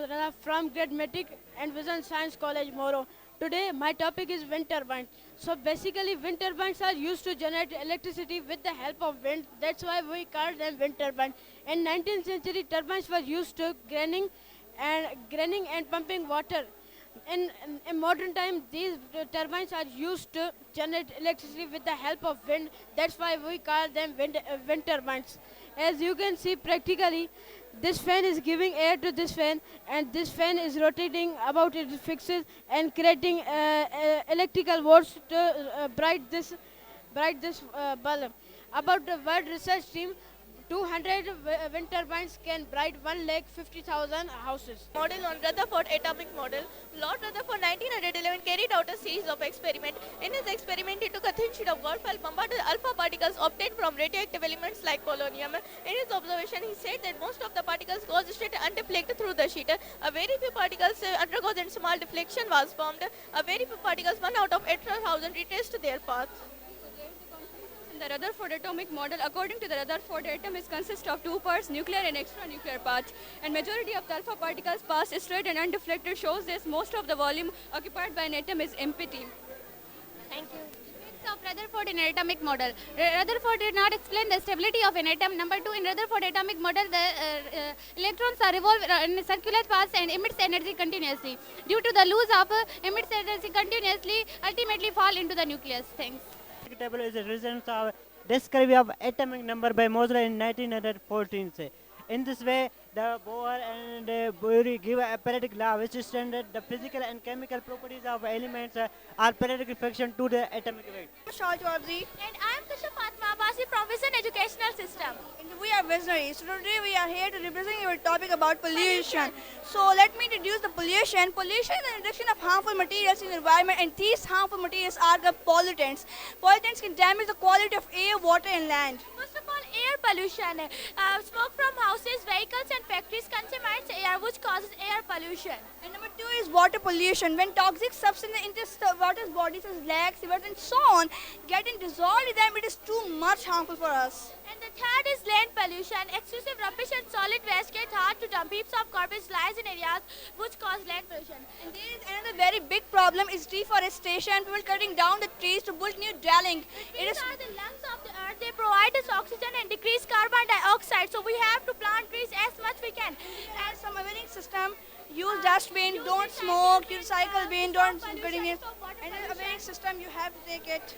Rana from Grade Metric and Vision Science College, Moro. Today, my topic is wind turbines. So basically, wind turbines are used to generate electricity with the help of wind. That's why we call them wind turbines. In 19th century, turbines were used to graining and pumping water. In modern time, these turbines are used to generate electricity with the help of wind. That's why we call them wind turbines. As you can see practically, this fan is giving air to this fan, and this fan is rotating about its fixes and creating electrical volts to bright this bulb. About the World Research Team, 200 wind turbines can bright 1,50,000 houses. Model on Rutherford atomic model. Lord Rutherford 1911 carried out a series of experiments. In his experiment, he took a thin sheet of gold file bombarded with alpha particles obtained from radioactive elements like polonium. In his observation, he said that most of the particles goes straight and deflect through the sheet. A very few particles undergoes and small deflection was formed. A very few particles, 1 out of 8,000, retraced their path. The Rutherford atomic model, according to the Rutherford atom, is consists of two parts, nuclear and extranuclear parts, and majority of the alpha particles pass straight and undeflected. Shows this most of the volume occupied by an atom is empty. Thank you. Of Rutherford in atomic model. Rutherford did not explain the stability of an atom. Number 2, in Rutherford atomic model, the electrons are revolve in circular paths and emits energy continuously. Due to the loss of emits energy continuously, ultimately fall into the nucleus. Thanks. Table is a result of discovery of atomic number by Moser in 1914. In this way, the Bohr and Bury give a periodic law which is standard the physical and chemical properties of elements are periodic fraction to the atomic weight. Shah Chaudhary. And I am Kusha Fatma Abasi from Vision Educational System. And we are visionaries. So today we are here to represent your topic about pollution. So let me introduce the pollution. Pollution is the introduction of harmful materials in the environment, and these harmful materials are the pollutants. Pollutants can damage the quality of air, water and land. First of all, air pollution. Smoke from houses, vehicles and factories contaminates air, which causes air pollution. And number 2 is water pollution. When toxic substances enter the water's bodies as lakes, rivers and so on, getting dissolved in them, it is too much harmful for us. And the third is land pollution. Excessive rubbish and solid waste get hard to dump. Heaps of garbage lies in areas which cause land pollution. And there is another very big problem is deforestation. People cutting down the trees to build new dwelling. Trees are the lungs of the earth. They provide us oxygen and decrease carbon dioxide. So we have to plant trees as much we can. And some awareness system. Use dustbin, don't smoke, use recycle bin, don't cutting it. And an awareness system, you have to take it.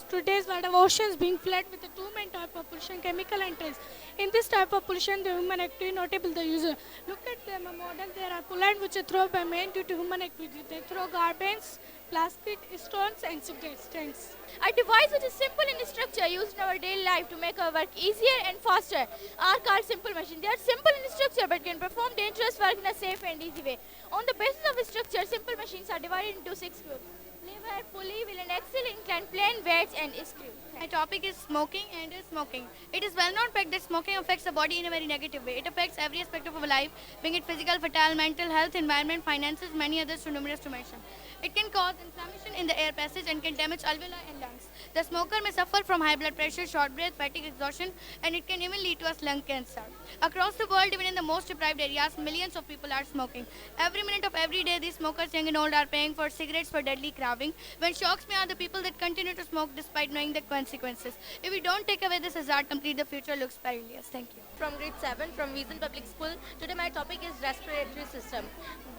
Today's world of oceans being flooded with the two main type of pollution, chemical and trace. In this type of pollution, the human activity notable the user. Look at the model. There are pollutant which are thrown by men due to human activity. They throw garbage, plastic, stones, and cigarettes. Thanks. A device which is simple in structure used in our daily life to make our work easier and faster are called simple machines. They are simple in structure but can perform dangerous work in a safe and easy way. On the basis of structure, simple machines are divided into 6 groups: lever, pulley, wheel and axle, incline plane, weights and screw. My topic is smoking and smoking. It is well known fact that smoking affects the body in a very negative way. It affects every aspect of our life, being it physical, vital, mental health, environment, finances, many others too numerous to mention. It can cause inflammation in the air passage and can damage alveoli and lungs. The smoker may suffer from high blood pressure, short breath, fatigue, exhaustion, and it can even lead to lung cancer. Across the world, even in the most deprived areas, millions of people are smoking. Every minute of every day, these smokers, young and old, are paying for cigarettes for deadly craving. When shocks me are the people that continue to smoke despite knowing the consequences. If we don't take away this hazard completely, the future looks perilous. Thank you. From grade 7 from Vision Public School. Today my topic is respiratory system.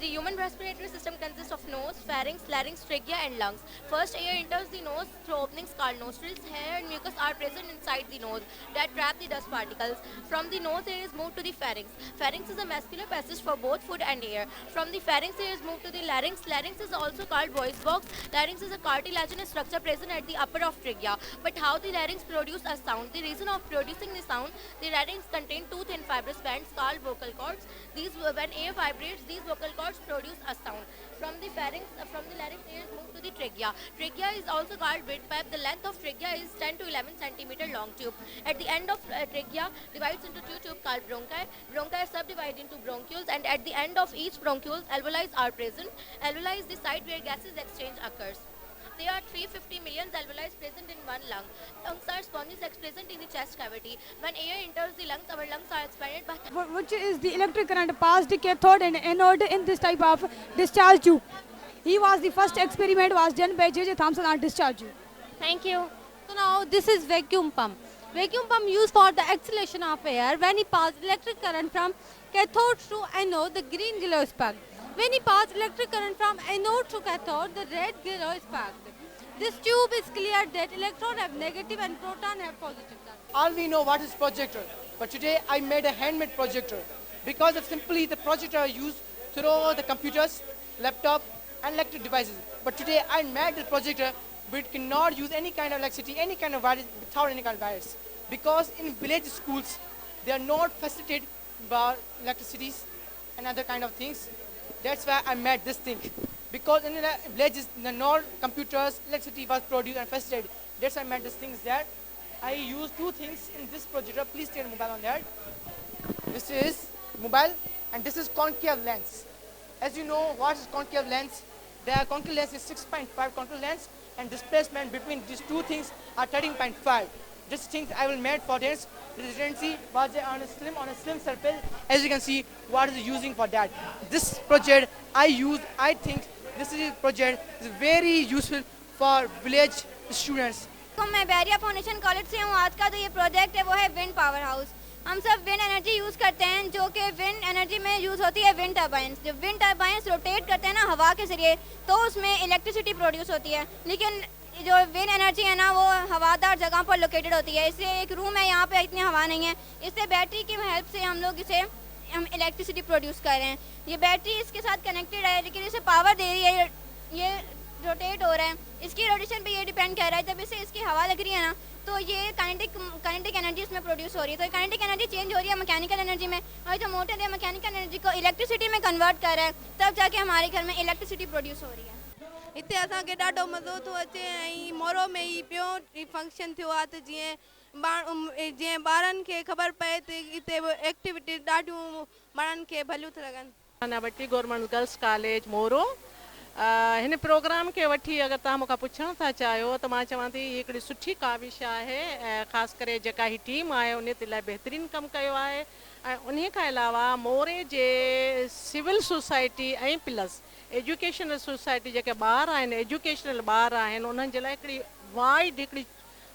The human respiratory system consists of nose, pharynx, larynx, trachea and lungs. First air enters the nose through openings called nostrils. Hair and mucus are present inside the nose that trap the dust particles. From the nose air is moved to the pharynx. Pharynx is a muscular passage for both food and air. From the pharynx air is moved to the larynx. Larynx is also called voice box. Larynx is a cartilaginous structure present at the upper of trachea. But how the larynx produce a sound? The reason of producing the sound, the larynx contains two thin fibrous bands called vocal cords. When air vibrates, these vocal cords produce a sound. From the larynx air is moved to the trachea. Trachea is also called windpipe. The length of trachea is 10 to 11 centimeter long tube. At the end of trachea divides into two tubes called bronchi. Bronchi are subdivided into bronchioles, and at the end of each bronchiole, alveoli are present. Alveoli is the site where gases exchange occurs. There are 350 million alveoli present in one lung. Lungs are spongy sacs present in the chest cavity. When air enters the lungs, our lungs are expanded by which is the electric current passed the cathode and anode in this type of discharge tube. He was the first experiment was done by J.J. Thomson on discharge tube. Thank you. So now this is vacuum pump. Vacuum pump used for the acceleration of air. When he passed electric current from cathode to anode, the green glow is sparked. When he passed electric current from anode to cathode, the red glow is sparked. This tube is clear that electron have negative and proton have positive charge. All we know what is projector, but today I made a handmade projector because of simply the projector used through the computers, laptop and electric devices. But today I made the projector which cannot use any kind of electricity, any kind of virus without any kind of virus. Because in village schools, they are not facilitated by electricities and other kind of things. That's why I made this thing. Because in the villages, no computers, electricity was produced and facilitated. That's why I made these things there. I use two things in this projector. Please take mobile on that. This is mobile and this is concave lens. As you know, what is concave lens? The concave lens is 6.5 concave lens and displacement between these two things are 13.5. This thing I will made for this residency was on a slim surface. As you can see, what is using for that. This project I think this is project is very useful for village students. तो मैं Bairiya foundation college से हूँ। आज का जो ये project है वो है wind power house. हम सब विंड एनर्जी यूज़ करते हैं जो कि विंड एनर्जी में यूज़ होती है विंड टर्बाइंस। जब विंड टर्बाइंस रोटेट करते हैं ना हवा के ज़रिए तो उसमें इलेक्ट्रिसिटी प्रोड्यूस होती है। लेकिन जो विंड एनर्जी है ना वो हवादार जगह पर लोकेटेड होती है। इससे एक रूम है, यहाँ पे इतनी हवा नहीं है, इससे बैटरी की हेल्प से हम लोग हम इलेक्ट्रिसिटी प्रोड्यूस कर रहे हैं। ये बैटरी इसके साथ कनेक्टेड है लेकिन इसे पावर दे रही है, ये रोटेट हो रहा है, इसकी रोटेशन पे ये डिपेंड कर रहा है। जब इसे इसकी हवा लग रही है ना तो ये काइनेटिक एनर्जी इसमें प्रोड्यूस हो रही है। तो काइनेटिक एनर्जी चेंज हो रही है मैकेनिकल एनर्जी में, और जो मोटर है मैकेनिकल एनर्जी को इलेक्ट्रिसिटी में कन्वर्ट कर रहा है, तब जाके हमारे घर में इलेक्ट्रिसिटी प्रोड्यूस हो रही है। इतने असांखे ॾाढो मज़ो थो अचे ऐं मोरो में ही ॿियो फंक्शन थियो आहे त जीअं ॿारनि खे ख़बर पए त हिते एक्टिविटी ॾाढियूं ॿारनि खे भलियूं था लॻनि। नानावटी गवर्नमेंट गर्ल्स कॉलेज मोरो हिन प्रोग्राम के वठी अगर तव्हां मूंखां पुछण था चाहियो त मां चवां थी हिकिड़ी सुठी काविश आहे ऐं ख़ासि करे जेका ही टीम आहे उन ते इलाही बहितरीनु कमु कयो आहे। ऐं उन खां अलावा मोरे जे सिविल सोसाइटी ऐं प्लस एजुकेशनल सोसाइटी जेके ॿार आहिनि एजुकेशनल ॿार आहिनि उन्हनि जे लाइ हिकिड़ी वाइड हिकिड़ी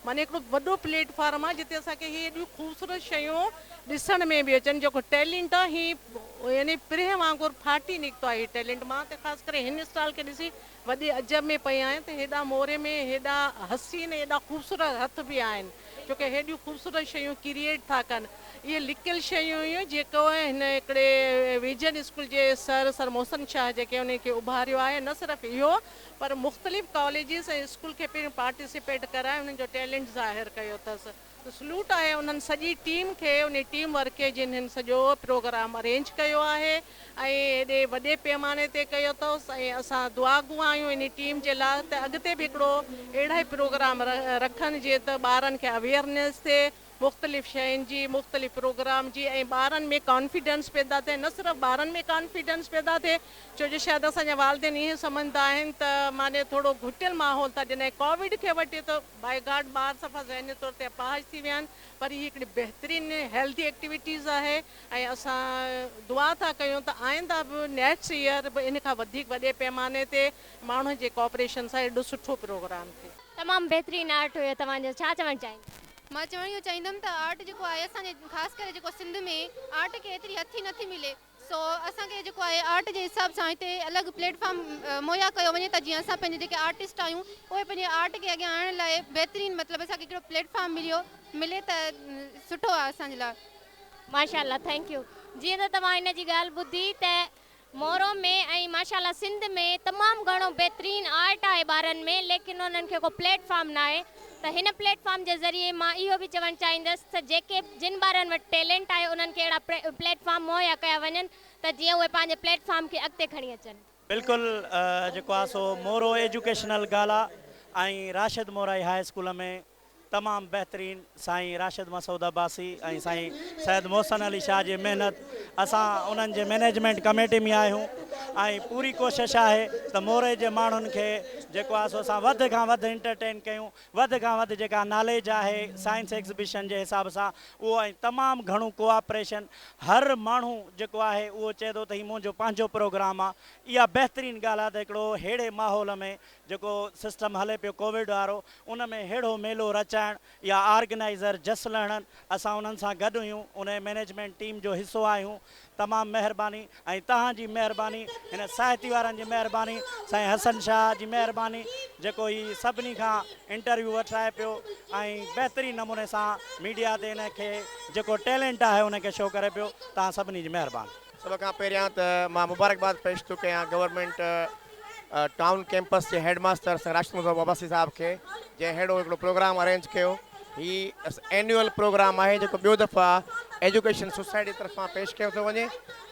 माने हिकिड़ो वॾो प्लेटफॉर्म आहे जिते असांखे हीअ एॾियूं ख़ूबसूरत शयूं ॾिसण में बि अचनि। जेको टैलेंट आहे हीअ यानी प्रिय वांगुरु फाटी निकितो आहे हीअ टैलेंट। मां त ख़ासि करे हिन स्टाल खे ॾिसी वॾे अजब में पई आहियां त हेॾा मोरे में हेॾा हसीन हेॾा ख़ूबसूरत हथ बि आहिनि छोकी हेॾियूं ख़ूबसूरत शयूं क्रिएट था कनि। इहे लिकियल शयूं हुयूं जेको हिन हिकिड़े विजन स्कूल जे सर मोहसिन शाह जेके उनखे उभारियो आहे। न सिर्फ़ु इहो पर मुख़्तलिफ़ कॉलेजिस ऐं स्कूल खे पिणु पार्टिसिपेट कराए उन्हनि जो टैलेंट ज़ाहिर कयो अथसि। त सलूट आहे उन्हनि सॼी टीम खे, उन टीम वर्क खे जिन्हनि सॼो प्रोग्राम अरेंज कयो आहे ऐं एॾे वॾे पैमाने ते कयो अथसि। ऐं असां दुआगू आहियूं इन टीम जे लाइ त अॻिते बि हिकिड़ो अहिड़ा ई प्रोग्राम रखनि जीअं त ॿारनि खे अवेयरनेस थिए मुख़्तलिफ़ शयुनि जी मुख़्तलिफ़ प्रोग्राम जी ऐं ॿारनि में कॉन्फिडेंस पैदा थिए। न सिर्फ़ु ॿारनि में कॉन्फिडेंस पैदा थिए छो जो शायदि असांजा वालिदेन ईअं सम्झंदा आहिनि त माने थोरो घुटियल माहौल था ॾिनई कोविड खे वठी त बाय गॉड ॿार सफ़ा ज़हनी तौर ते अपाहिज थी विया आहिनि। पर हीअ हिकिड़ी बहितरीनु हेल्दी एक्टिविटीज़ आहे ऐं असां दुआ था कयूं त आईंदा बि नेक्स्ट ईयर बि इन खां वधीक वॾे पैमाने ते माण्हुनि जे कोऑपरेशन सां एॾो सुठो प्रोग्राम थिए। तमामु बहितरीनु आर्ट हुयो। तव्हांजो छा चवणु चाहींदा? मां चवणु इहो चाहींदमि त आर्ट जेको आहे असांजे ख़ासि करे जेको सिंध में आर्ट खे एतिरी हथी नथी मिले। सो असांखे जेको आहे आर्ट जे हिसाब सां हिते अलॻि प्लेटफॉर्म मुहैया कयो वञे त जीअं असां पंहिंजे जेके आर्टिस्ट आहियूं उहे पंहिंजे आर्ट खे अॻियां आणण लाइ बहितरीनु मतिलबु असांखे हिकिड़ो प्लेटफॉर्म मिले त सुठो आहे असांजे लाइ। माशाल्लाह, थैंक यू। जीअं त तव्हां हिन जी ॻाल्हि ॿुधी त मोरो में ऐं माशाल्लाह सिंध में तमामु घणो बहितरीनु आर्ट आहे ॿारनि में, लेकिन उन्हनि खे को प्लेटफॉर्म न आहे। त हिन प्लेटफॉर्म जे ज़रिए मां इहो बि चवणु चाहींदसि त जेके जिन ॿारनि वटि टैलेंट आहे उन्हनि खे अहिड़ा प्लेटफॉर्म मुहैया कया वञनि त जीअं उहे पंहिंजे प्लेटफॉर्म खे अॻिते खणी अचनि। बिल्कुलु जेको आहे सो मोरो एजुकेशनल गाला ऐं राशिद मोराई हाई स्कूल में तमामु बहितरीनु साईं राशिद मसूद अब्बासी ऐं साईं सैयद मोहसिन अली शाह जी महिनत असां उन्हनि जे मैनेजमेंट कमेटी में आहियूं ऐं पूरी कोशिश आहे त मोरे जे माण्हुनि खे जेको आहे सो असां वधि खां वधि एंटरटेन कयूं, वधि खां वधि जेका नॉलेज आहे साइंस एग्ज़िबिशन जे हिसाब सां उहो ऐं तमामु घणो कोऑपरेशन हर माण्हू जेको आहे उहो चए थो त हीउ मुंहिंजो पंहिंजो प्रोग्राम आहे। इहा बहितरीनु ॻाल्हि आहे त हिकिड़ो अहिड़े माहौल में जेको सिस्टम हले पियो कोविड वारो उन में अहिड़ो मेलो रचाइणु या ऑर्गेनाइज़र जस लहणनि असां उन्हनि सां गॾु हुयूं, उन मैनेजमेंट टीम जो हिसो आहियूं। तमामु महिरबानी ऐं तव्हांजी महिरबानी, हिन साहिती वारनि जी महिरबानी, साईं हसन शाह जी महिरबानी जेको हीउ सभिनी खां इंटरव्यू वठाए पियो ऐं बहितरीनु नमूने सां मीडिया ते हिन खे जेको टैलेंट आहे उनखे शो करे पियो। तव्हां सभिनी जी महिरबानी। सभ खां पहिरियां त मां मुबारकबाद पेश थो कयां गवर्नमेंट टाउन कैंपस के हेडमास्टर राशिद मुज़फ़्फ़र अब्बासी साहब के जैं हेड़ो हिकिड़ो प्रोग्राम अरेंज कियो। ही एनुअल प्रोग्राम है जो ॿियो दफ़ा एजुकेशन सोसाइटी तरफा पेश किया थो वञे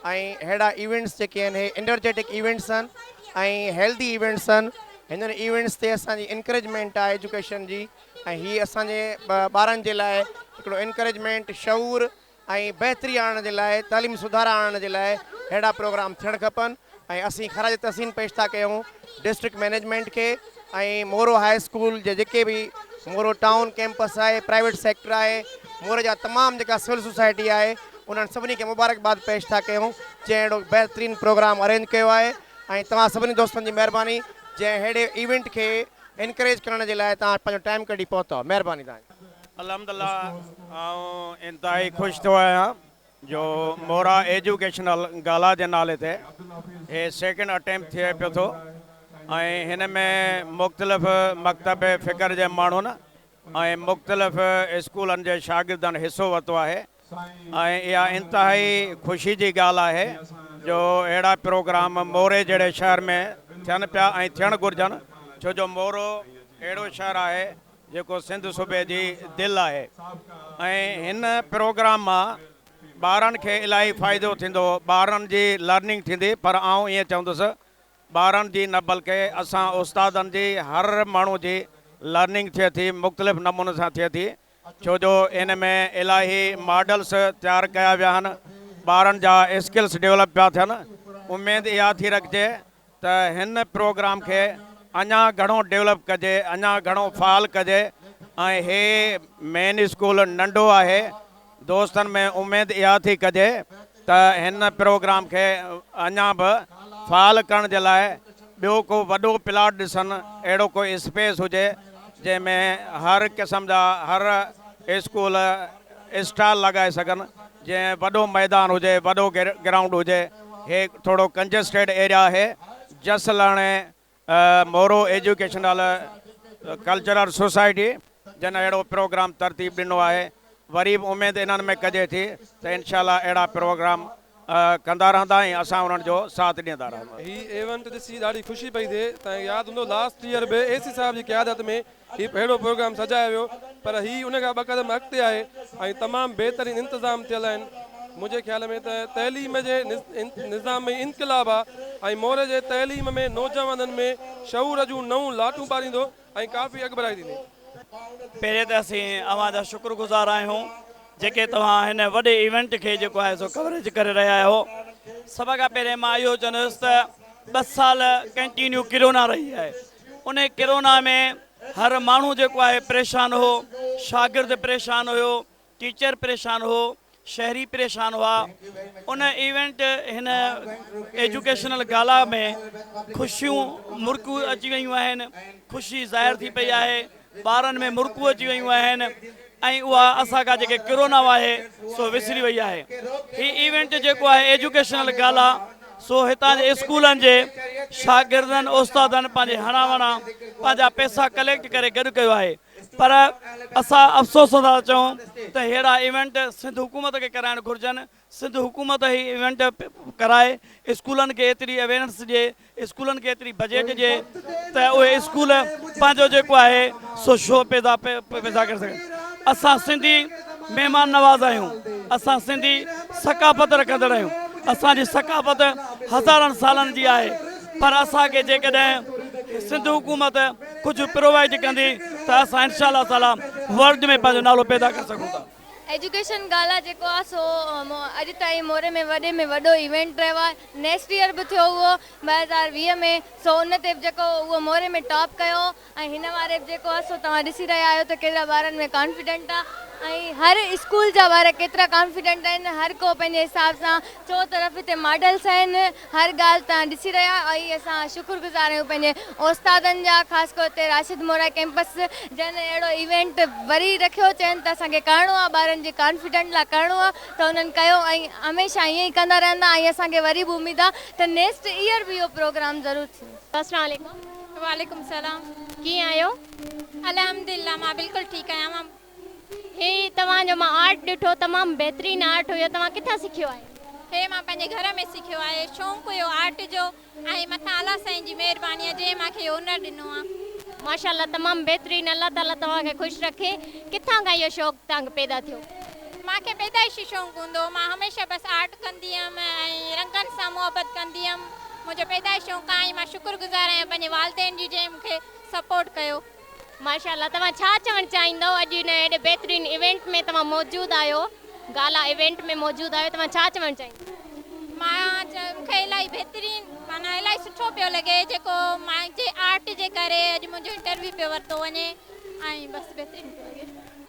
ऐं अहिड़ा इवेंट्स जेके आहिनि एनर्जेटिक इवेंट्स आहिनि ऐं हेल्दी इवेंट्स आहिनि। हिननि इवेंट्स ते असांजी इंकरेजमेंट आहे एजुकेशन जी ऐं हीअ असांजे ॿारनि जे लाइ हिकिड़ो इंकरेजमेंट शऊर ऐं बहितरी आणण जे लाइ तालीम सुधार आणण जे लाइ अहिड़ा प्रोग्राम थियणु खपनि ऐं असीं ख़राज तहसीन पेश था कयूं डिस्ट्रिक्ट मैनेजमेंट के ऐं मोरो हाई स्कूल जे जेके भी मोरो टाउन कैंपस है प्राइवेट सेक्टर है मोरे जा तमाम जेका सिविल सोसाइटी है उन्हनि सभिनी खे मुबारकबाद पेश था कयूं जैं अहिड़ो बहितरीनु प्रोग्राम अरेंज किया है ऐं तव्हां सभिनी दोस्तनि जी महिरबानी जैं अहिड़े इवेंट के इनकरेज करण जे लाइ तव्हां पंहिंजो टाइम कढी पहुता। महिरबानी तव्हांजी। अल्हम्दुलिल्लाह आऊं इंतहाई ख़ुशि थो आहियां जो मोरा एजुकेशनल गाला जे नाले ते हे सेकेंड अटैम्प्ट थिए पियो थो ऐं हिन में मुख़्तलिफ़ मकतब फ़िक्र जे माण्हुनि ऐं मुख़्तलिफ़ स्कूलनि जे शागिर्दनि हिसो वरितो आहे ऐं इहा इंतहाई ख़ुशी जी ॻाल्हि आहे जो अहिड़ा प्रोग्राम मोरे जहिड़े शहर में थियनि पिया ऐं थियणु घुरिजनि छो जो मोरो अहिड़ो शहर आहे जेको सिंध सूबे जी दिलि आहे ऐं हिन प्रोग्राम मां ॿारनि खे इलाही फ़ाइदो थींदो, ॿारनि जी लर्निंग थींदी। पर आउं ईअं चवंदुसि ॿारनि जी न बल्कि असां उस्तादनि जी हर माण्हू जी लर्निंग थिए थी, मुख़्तलिफ़ नमूने सां थिए थी छो जो इन में इलाही मॉडल्स तयारु कया विया आहिनि, ॿारनि जा स्किल्स डेवलप पिया थियनि। उमेदु इहा थी रखिजे त हिन प्रोग्राम खे अञा घणो डेवलप कजे, अञा घणो फ़ाल कजे ऐं हे मेन स्कूल नंढो आहे। दोस्तनि में उमेदु इहा थी कजे त हिन प्रोग्राम खे अञा बि फ़ाल करण जे लाइ ॿियो को वॾो प्लाट ॾिसनि, अहिड़ो कोई स्पेस हुजे जंहिंमें हर क़िस्म जा हर स्कूल स्टॉल लॻाए सघनि, जंहिं वॾो मैदान हुजे, वॾो ग्राउंड हुजे। हे थोरो कंजेस्टेड एरिया आहे। जस लाणे मोरो एजुकेशनल कल्चरल सोसाइटी जन अहिड़ो प्रोग्राम तरतीब ॾिनो आहे। वरी बि उमेदु इन्हनि में कजे थी त इंशाल्लाह अहिड़ा प्रोग्राम कंदा रहंदा ऐं असां उन्हनि जो साथ ॾींदा रहंदा। ही इवेंट ॾिसी ॾाढी ख़ुशी पई थिए। तव्हांखे यादि हूंदो लास्ट ईयर बि AC साहब जी क़यादत में ही अहिड़ो प्रोग्राम सजायो वियो, पर ही उन खां ॿ क़दम अॻिते आहे ऐं तमामु बहितरीनु इंतज़ाम थियल आहिनि। मुंहिंजे ख़्याल में त तइलीम जे निज़ाम में इनक़िलाब आहे ऐं मोरे जे तइलीम में नौजवाननि में शऊर जूं नऊं लाटूं पारींदो ऐं काफ़ी अॻिभराई थींदी। पहिरें त असीं अव्हां जा शुक्रगुज़ार आहियूं जेके तव्हां हिन वॾे इवेंट खे जेको आहे सो कवरेज करे रहिया आहियो। सभ खां पहिरें मां इहो चवंदुसि त 2 साल कंटिन्यू किरोना रही आहे। उन किरोना में हर माण्हू जेको आहे परेशान हो, शागिर्द परेशान हुयो, टीचर परेशान हो, शहरी परेशान हुआ। उन इवेंट हिन एजुकेशनल गाला में ख़ुशियूं मुर्कू अची वियूं आहिनि, ख़ुशी ज़ाहिर थी पई आहे, ॿारनि में मुर्कू अची वियूं आहिनि ऐं उहा असांखां जेके किरोना आहे सो विसरी वई आहे। ही इवेंट जेको आहे एजुकेशनल गाला सो हितां जे स्कूलनि जे शागिर्दनि उस्तादनि पंहिंजे हणावणा पंहिंजा पैसा कलेक्ट करे गॾु कयो आहे। पर असां अफ़सोस था चऊं त अहिड़ा इवेंट सिंध हुकूमत खे कराइणु घुरिजनि। सिंध हुकूमत ही इवेंट कराए, स्कूलनि खे एतिरी अवेयरनेस ॾिए, स्कूलनि खे एतिरी बजट ॾिए त उहे स्कूल पंहिंजो जेको आहे सो शो पैदा करे सघनि। असां सिंधी महिमान नवाज़ आहियूं, असां सिंधी सकाफ़त रखंदड़ आहियूं। असांजी सकाफ़त हज़ारनि सालनि जी आहे, पर असांखे जेकॾहिं सिंध हुकूमत कुझु प्रोवाइड कंदी त असां इंशाअल्लाह ताला वर्ल्ड में पंहिंजो नालो पैदा करे सघूं था। एजुकेशन गाला जेको आहे सो अॼु ताईं मोरे में वॾो इवेंट रहियो आहे। नेक्स्ट ईयर बि थियो उहो 2020 में। सो उन ते जेको उहो मोरे में टॉप कयो ऐं हिन वारे जेको आहे सो तव्हां ॾिसी रहिया आहियो त केतिरा ॿारनि में कॉन्फिडेंट आहे ऐं हर स्कूल जा ॿार केतिरा कॉन्फिडेंट आहिनि। हर को पंहिंजे हिसाब सां चो तरफ़ हिते मॉडल्स आहिनि। हर ॻाल्हि तव्हां ॾिसी रहिया ऐं असां शुक्रगुज़ार आहियूं पंहिंजे उस्तादनि जा, ख़ासि कर हिते राशिद मोरा कैंपस जन अहिड़ो इवेंट वरी रखियो। चइनि त असांखे करिणो आहे, ॿारनि जे कॉन्फिडेंट लाइ करिणो आहे त उन्हनि कयो ऐं हमेशह ईअं ई कंदा रहंदा ऐं असांखे वरी बि उमेद आहे त नेक्स्ट ईयर बि इहो प्रोग्राम ज़रूरु थींदो। अस्सलाम वालेकुम। वालेकुम सलाम। कीअं आहियो? अल्हम्दुलिल्लाह मां बिल्कुलु ठीकु आहियां। मां हे तव्हांजो मां आर्ट ॾिठो, तमामु बहितरीनु आर्ट हुयो, तव्हां किथां सिखियो आहे? हे मां पंहिंजे घर में सिखियो आहे। शौक़ु हुयो आर्ट जो ऐं मथां अलाह साईं जी महिरबानी आहे जंहिं मूंखे हुनर ॾिनो आहे। माशाल्लाह तमामु बहितरीनु, अल्लाह ताला तव्हांखे ख़ुशि रखे। किथां खां इहो शौक़ु तव्हांखे पैदा थियो? मूंखे पैदाइशी शौक़ु हूंदो हो। मां हमेशह बसि आर्ट कंदी हुअमि ऐं रंगनि सां मुहबत कंदी हुअमि। मुंहिंजो पैदाइश शौक़ु आहे। मां शुक्रगुज़ार आहियां पंहिंजे वालिदैन जी जंहिं मूंखे सपोर्ट कयो। माशाल्लाह तव्हां छा चवणु चाहींदव? अॼु हिन हेॾे बहितरीनु इवेंट में तव्हां मौजूदु आहियो, गाला इवेंट में मौजूदु आहियो, तव्हां छा चवणु चाहींदव? मूंखे इलाही बहितरीनु माना इलाही सुठो पियो लॻे जेको मुंहिंजे आर्ट जे करे अॼु मुंहिंजो इंटरव्यू पियो वरितो वञे ऐं बसि बहितरीनु पियो लॻे।